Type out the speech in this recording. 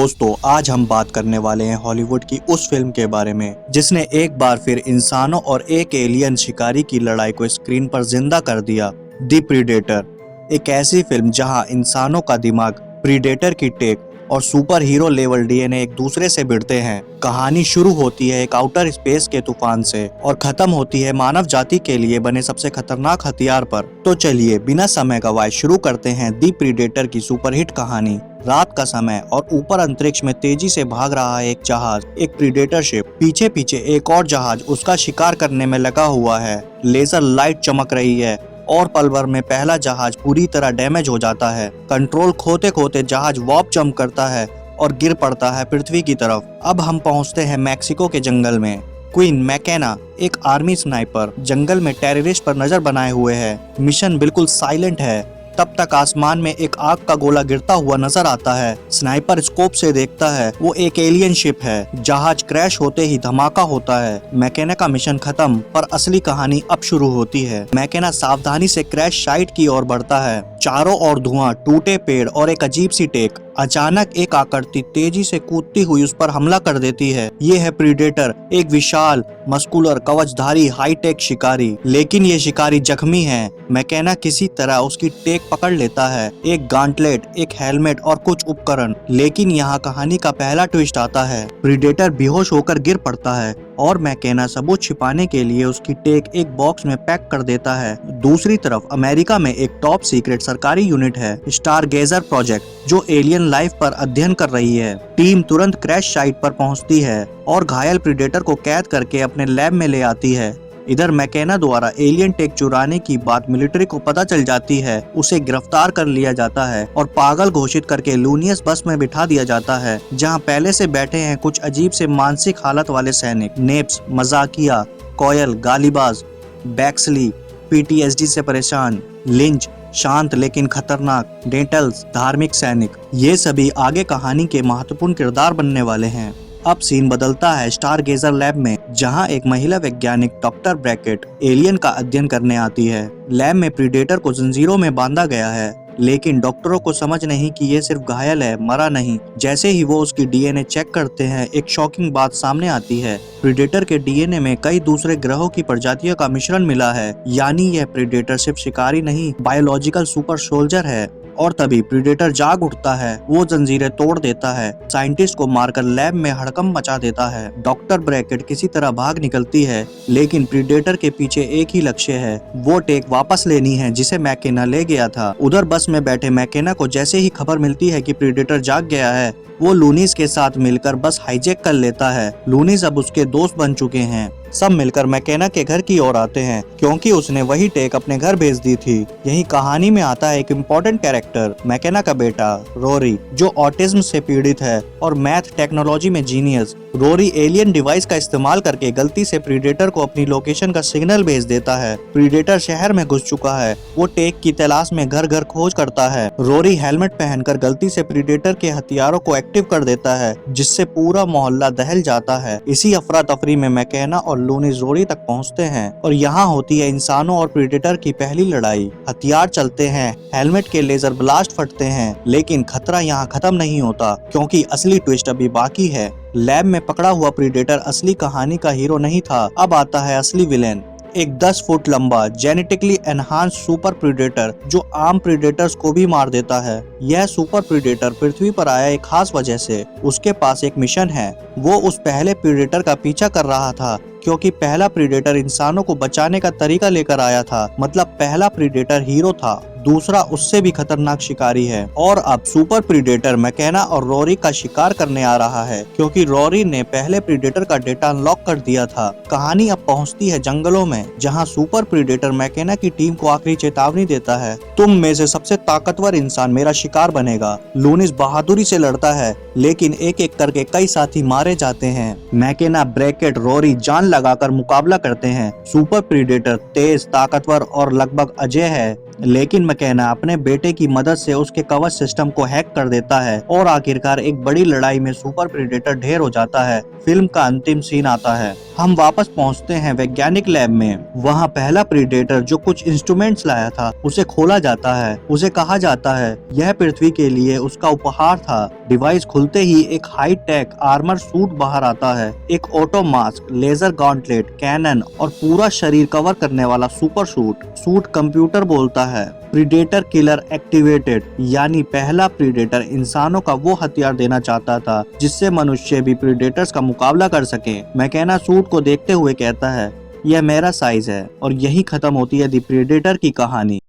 दोस्तों, आज हम बात करने वाले हैं हॉलीवुड की उस फिल्म के बारे में जिसने एक बार फिर इंसानों और एक एलियन शिकारी की लड़ाई को स्क्रीन पर जिंदा कर दिया। द प्रीडेटर, एक ऐसी फिल्म जहां इंसानों का दिमाग, प्रीडेटर की टेक और सुपर हीरो लेवल डीएनए एक दूसरे से भिड़ते हैं। कहानी शुरू होती है एक आउटर स्पेस के तूफान से और खत्म होती है मानव जाति के लिए बने सबसे खतरनाक हथियार पर। तो चलिए बिना समय गवाए शुरू करते हैं द प्रीडेटर की सुपरहिट कहानी। रात का समय और ऊपर अंतरिक्ष में तेजी से भाग रहा है एक जहाज, एक प्रीडेटर शिप। पीछे पीछे एक और जहाज उसका शिकार करने में लगा हुआ है। लेजर लाइट चमक रही है और पल भर में पहला जहाज पूरी तरह डैमेज हो जाता है। कंट्रोल खोते खोते जहाज वार्प जंप करता है और गिर पड़ता है पृथ्वी की तरफ। अब हम पहुंचते हैं मैक्सिको के जंगल में। क्वीन मैकेना, एक आर्मी स्नाइपर, जंगल में टेररिस्ट पर नजर बनाए हुए है। मिशन बिल्कुल साइलेंट है। तब तक आसमान में एक आग का गोला गिरता हुआ नजर आता है। स्नाइपर स्कोप से देखता है वो एक एलियन शिप है। जहाज क्रैश होते ही धमाका होता है। मैकेना का मिशन खत्म, पर असली कहानी अब शुरू होती है। मैकेना सावधानी से क्रैश साइट की ओर बढ़ता है। चारों ओर धुआं, टूटे पेड़ और एक अजीब सी टेक। अचानक एक आकृति तेजी से कूदती हुई उस पर हमला कर देती है। ये है प्रीडेटर, एक विशाल मस्कुलर कवचधारी हाईटेक शिकारी। लेकिन ये शिकारी जख्मी है। मैकेना किसी तरह उसकी टेक पकड़ लेता है, एक गांटलेट, एक हेलमेट और कुछ उपकरण। लेकिन यहाँ कहानी का पहला ट्विस्ट आता है। प्रीडेटर बेहोश होकर गिर पड़ता है और मैकेना सबूत छिपाने के लिए उसकी टेक एक बॉक्स में पैक कर देता है। दूसरी तरफ अमेरिका में एक टॉप सीक्रेट सरकारी यूनिट है, स्टारगेजर प्रोजेक्ट, जो एलियन लाइफ पर अध्ययन कर रही है। टीम तुरंत क्रैश साइट पर पहुंचती है और घायल प्रीडेटर को कैद करके अपने लैब में ले आती है। इधर मैकेना द्वारा एलियन टेक चुराने की बात मिलिट्री को पता चल जाती है। उसे गिरफ्तार कर लिया जाता है और पागल घोषित करके लूनियस बस में बिठा दिया जाता है, जहां पहले से बैठे हैं कुछ अजीब से मानसिक हालत वाले सैनिक। नेप्स मजाकिया, कोयल गालीबाज, बैक्सली पीटीएसडी से परेशान, लिंच शांत लेकिन खतरनाक, डेंटल्स धार्मिक सैनिक। ये सभी आगे कहानी के महत्वपूर्ण किरदार बनने वाले हैं। अब सीन बदलता है स्टारगेजर लैब में, जहां एक महिला वैज्ञानिक डॉक्टर ब्रैकेट एलियन का अध्ययन करने आती है। लैब में प्रीडेटर को जंजीरों में बांधा गया है, लेकिन डॉक्टरों को समझ नहीं कि ये सिर्फ घायल है, मरा नहीं। जैसे ही वो उसकी डीएनए चेक करते हैं, एक शॉकिंग बात सामने आती है। प्रीडेटर के डीएनए में कई दूसरे ग्रहों की प्रजातियों का मिश्रण मिला है। यानी यह प्रीडेटर सिर्फ शिकारी नहीं, बायोलॉजिकल सुपर सोल्जर है। और तभी प्रीडेटर जाग उठता है। वो जंजीरें तोड़ देता है, साइंटिस्ट को मारकर लैब में हड़कंप मचा देता है। डॉक्टर ब्रैकेट किसी तरह भाग निकलती है, लेकिन प्रीडेटर के पीछे एक ही लक्ष्य है, वो टेक वापस लेनी है जिसे मैकेना ले गया था। उधर बस में बैठे मैकेना को जैसे ही खबर मिलती है कि प्रीडेटर जाग गया है, वो लूनिस के साथ मिलकर बस हाईजैक कर लेता है। लूनिस अब उसके दोस्त बन चुके हैं। सब मिलकर मैकेना के घर की ओर आते हैं, क्योंकि उसने वही टेक अपने घर भेज दी थी। यही कहानी में आता है एक इम्पोर्टेंट कैरेक्टर, मैकेना का बेटा रोरी, जो ऑटिज्म से पीड़ित है और मैथ टेक्नोलॉजी में जीनियस। रोरी एलियन डिवाइस का इस्तेमाल करके गलती से प्रीडेटर को अपनी लोकेशन का सिग्नल भेज देता है। प्रीडेटर शहर में घुस चुका है। वो टेक की तलाश में घर घर खोज करता है। रोरी हेलमेट पहनकर गलती से प्रीडेटर के हथियारों को एक्टिव कर देता है, जिससे पूरा मोहल्ला दहल जाता है। इसी अफरा तफरी में मैकेना और लूनिस रोरी तक पहुंचते हैं और यहाँ होती है इंसानों और प्रीडेटर की पहली लड़ाई। हथियार चलते हैं, हेलमेट के लेजर ब्लास्ट फटते हैं, लेकिन खतरा यहाँ खत्म नहीं होता, क्योंकि असली ट्विस्ट अभी बाकी है। लैब में पकड़ा हुआ प्रीडेटर असली कहानी का हीरो नहीं था। अब आता है असली विलेन, एक 10 फुट लंबा जेनेटिकली एनहांस सुपर प्रीडेटर, जो आम प्रीडेटर्स को भी मार देता है। यह सुपर प्रीडेटर पृथ्वी पर आया एक खास वजह से। उसके पास एक मिशन है। वो उस पहले प्रीडेटर का पीछा कर रहा था, क्योंकि पहला प्रीडेटर इंसानों को बचाने का तरीका लेकर आया था। मतलब पहला प्रीडेटर हीरो था, दूसरा उससे भी खतरनाक शिकारी है। और अब सुपर प्रीडेटर मैकेना और रोरी का शिकार करने आ रहा है, क्योंकि रोरी ने पहले प्रीडेटर का डेटा अनलॉक कर दिया था। कहानी अब पहुंचती है जंगलों में, जहां सुपर प्रीडेटर मैकेना की टीम को आखिरी चेतावनी देता है, तुम में से सबसे ताकतवर इंसान मेरा शिकार बनेगा। लूनिस बहादुरी से लड़ता है, लेकिन एक एक करके कई साथी मारे जाते हैं। मैकेना, ब्रैकेट, रोरी जान लगाकर मुकाबला करते हैं। सुपर प्रीडेटर तेज, ताकतवर और लगभग अजेय है, लेकिन मैकेना अपने बेटे की मदद से उसके कवच सिस्टम को हैक कर देता है और आखिरकार एक बड़ी लड़ाई में सुपर प्रीडेटर ढेर हो जाता है। फिल्म का अंतिम सीन आता है। हम वापस पहुंचते हैं वैज्ञानिक लैब में। वहां पहला प्रीडेटर जो कुछ इंस्ट्रूमेंट्स लाया था उसे खोला जाता है। उसे कहा जाता है यह पृथ्वी के लिए उसका उपहार था। डिवाइस खुलते ही एक हाई टेक आर्मर सूट बाहर आता है। एक auto mask, laser gauntlet, cannon और पूरा शरीर कवर करने वाला सुपर सूट कंप्यूटर बोलता है प्रीडेटर किलर एक्टिवेटेड, यानी पहला प्रीडेटर इंसानों का वो हथियार देना चाहता था जिससे मनुष्य भी प्रीडेटर्स का मुकाबला कर सके। मैकेना सूट को देखते हुए कहता है यह मेरा साइज है, और यही खत्म होती है द प्रीडेटर की कहानी।